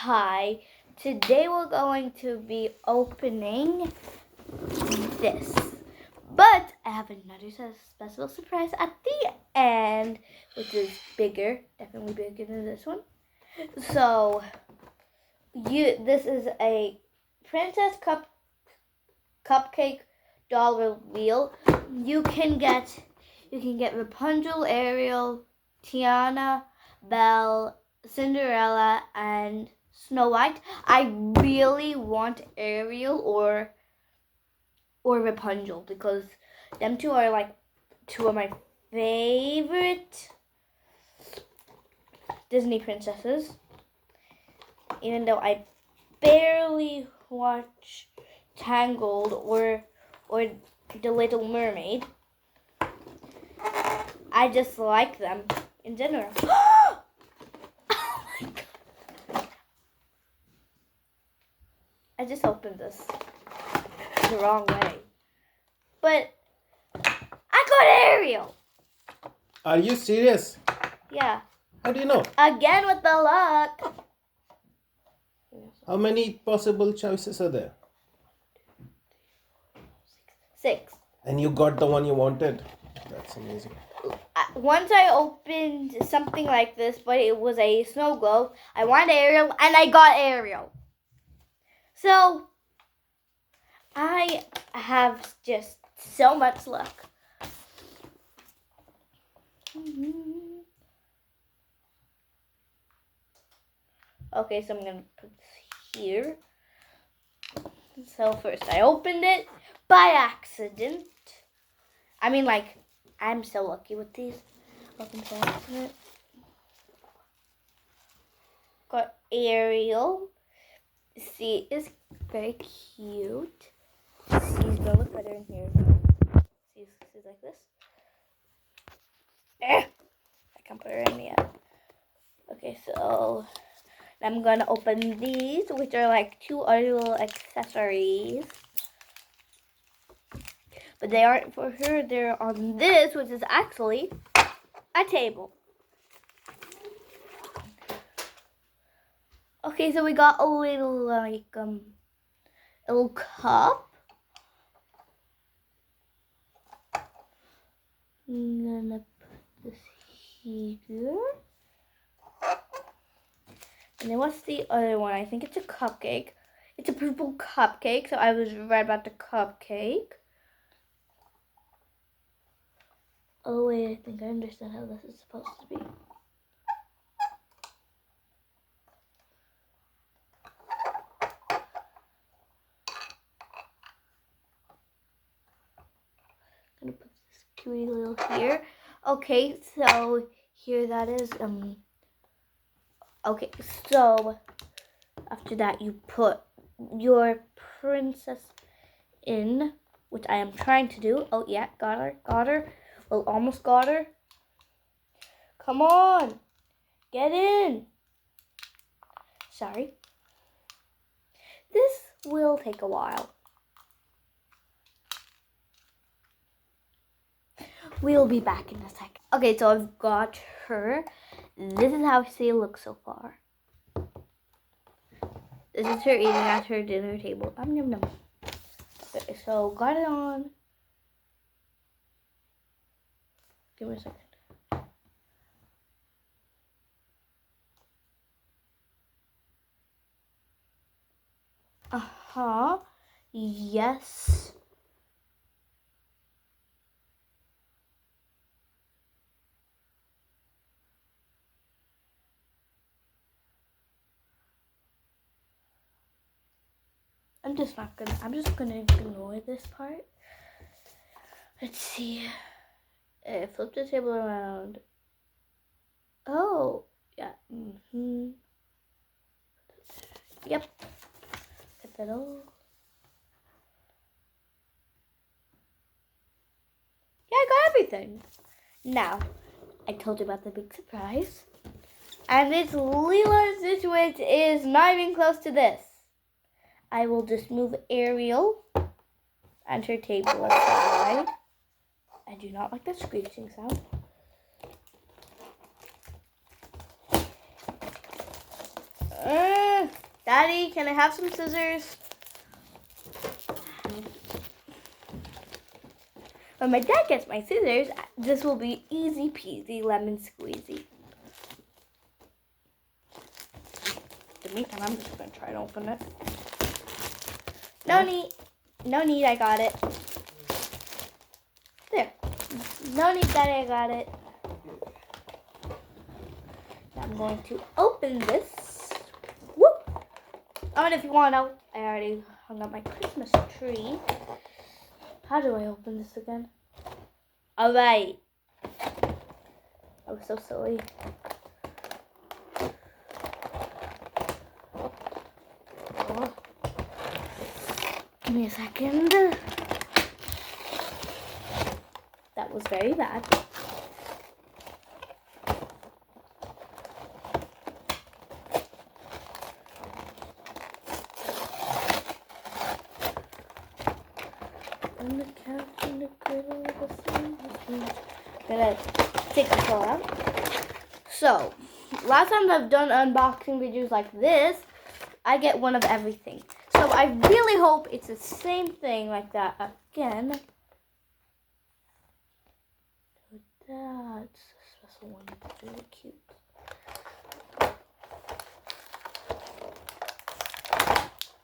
Hi, today we're going to be opening this, but I have another special surprise at the end, which is bigger, definitely bigger than this one. So, this is a Princess Cupcake dollar wheel. You can get Rapunzel, Ariel, Tiana, Belle, Cinderella, and Snow White. I really want Ariel or Rapunzel because them two are like two of my favorite Disney princesses. Even though I barely watch Tangled or The Little Mermaid, I just like them in general. Oh my God. I just opened this the wrong way. But I got Ariel. Are you serious? Yeah. How do you know? Again with the luck. How many possible choices are there? 6. And you got the one you wanted. That's amazing. Once I opened something like this, but it was a snow globe. I wanted Ariel, and I got Ariel. So, I have just so much luck. Okay, so I'm going to put this here. So first I opened it by accident. I mean, like, I'm so lucky with these. Open by accident. Got Ariel. See, it's very cute. She's going with better in here. She's like this. I can't put her in yet. Okay, so I'm gonna open these, which are like 2 other little accessories. But they aren't for her. They're on this, which is actually a table. Okay, so we got a little like a little cup. I'm gonna put this here. And then what's the other one? I think it's a cupcake. It's a purple cupcake, so I was right about the cupcake. Oh wait, I think I understand how this is supposed to be. I'm gonna put this cutie little here. Okay, so here that is. Okay, so after that you put your princess in, which I am trying to do. Oh yeah, got her. Well, almost got her. Come on, get in. Sorry. This will take a while. We'll be back in a second. Okay, so I've got her. This is how she looks so far. This is her eating at her dinner table. Yum yum. Okay, so got it on. Give me a second. Yes. I'm just gonna ignore this part. Let's see. Flip the table around. Oh, yeah. Yep. Get that all. Yeah, I got everything. Now, I told you about the big surprise. And it's Leela's Stitch, which is not even close to this. I will just move Ariel and her table aside. I do not like that screeching sound. Daddy, can I have some scissors? When my dad gets my scissors, this will be easy peasy lemon squeezy. In the meantime, I'm just gonna try to open it. No need, I got it. There. No need, Daddy, I got it. Now I'm going to open this. Whoop! Oh, and if you want to know, I already hung up my Christmas tree. How do I open this again? Alright. I was so silly. Oh. Give me a second. That was very bad. On the couch in the griddle of the sun. Gonna take this all out. So, last time I've done unboxing videos like this, I get one of everything. So I really hope it's the same thing like that again. That's a special one. It's really cute.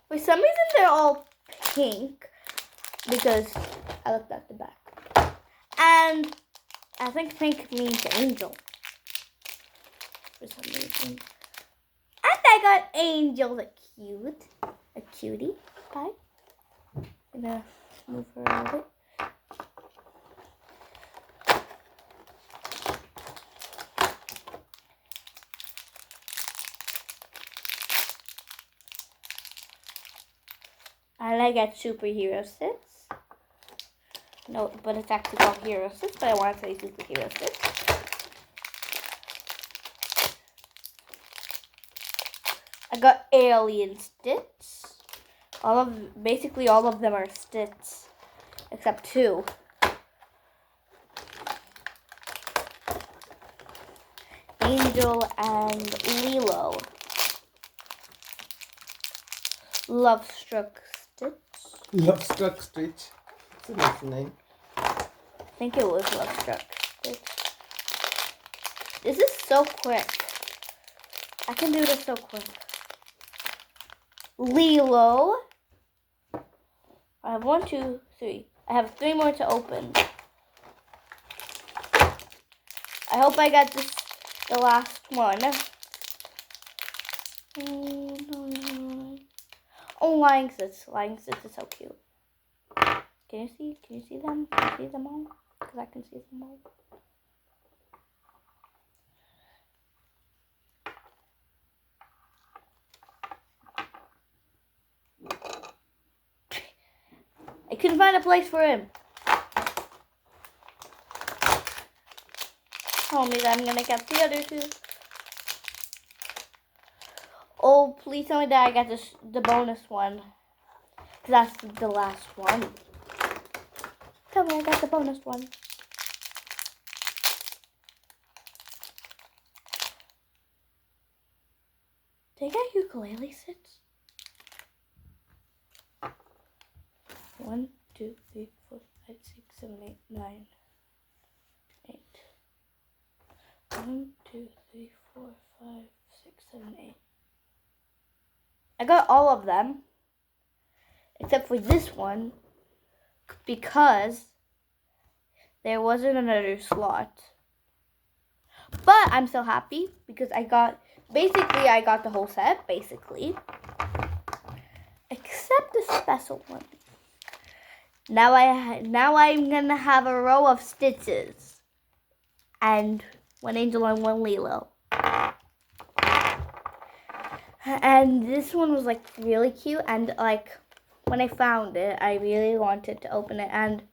For some reason, they're all pink because I looked at the back. And I think pink means angel for some reason. And I got Angel, a cutie. Hi. I'm gonna move her a little bit. And I get superhero sits. No, but it's actually called hero sits, but I want to say superhero sits. I got alien Stitch. Basically all of them are Stitch, except two. Angel and Lilo. Love Struck Stitch. Love Struck Stitch. It's a nice name. I think it was Love Struck Stitch. This is so quick. I can do this so quick. Lilo. I have 1, 2, 3. I have 3 more to open. I hope I got the last one. Oh, Lying Stitch. Lying Stitch is so cute. Can you see? Can you see them? Can you see them all? Because I can see them all. I couldn't find a place for him. Tell me that I'm gonna get the other 2. Oh, please tell me that I got the bonus one. Because that's the last one. Tell me I got the bonus one. Did I get ukulele sits? 1, 2, 3, 4, 5, 6, 7, 8, 9, 8. 1, 2, 3, 4, 5, 6, 7, 8. I got all of them, except for this one, because there wasn't another slot. But I'm so happy because I got the whole set, basically. Except the special one. Now I'm gonna have a row of Stitches. And 1 Angel and 1 Lilo. And this one was like really cute, and like when I found it, I really wanted to open it, and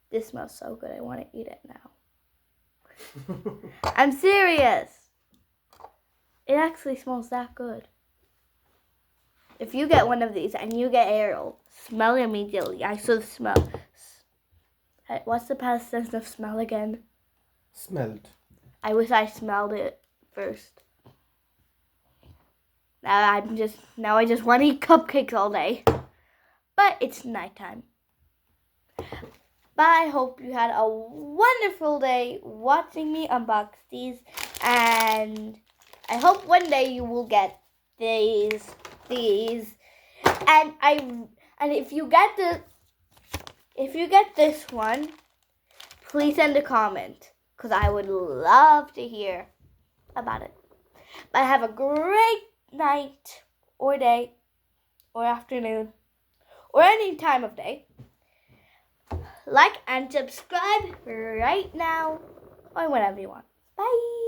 this smells so good. I want to eat it now. I'm serious. It actually smells that good. If you get one of these and you get Ariel, smell it immediately. I should smell. What's the past tense of smell again? Smelled. I wish I smelled it first. Now I just want to eat cupcakes all day. But it's nighttime. But I hope you had a wonderful day watching me unbox these, and I hope one day you will get these, and if you get this one, please send a comment, because I would love to hear about it. But have a great night or day or afternoon or any time of day. Like and subscribe right now or whenever you want. Bye.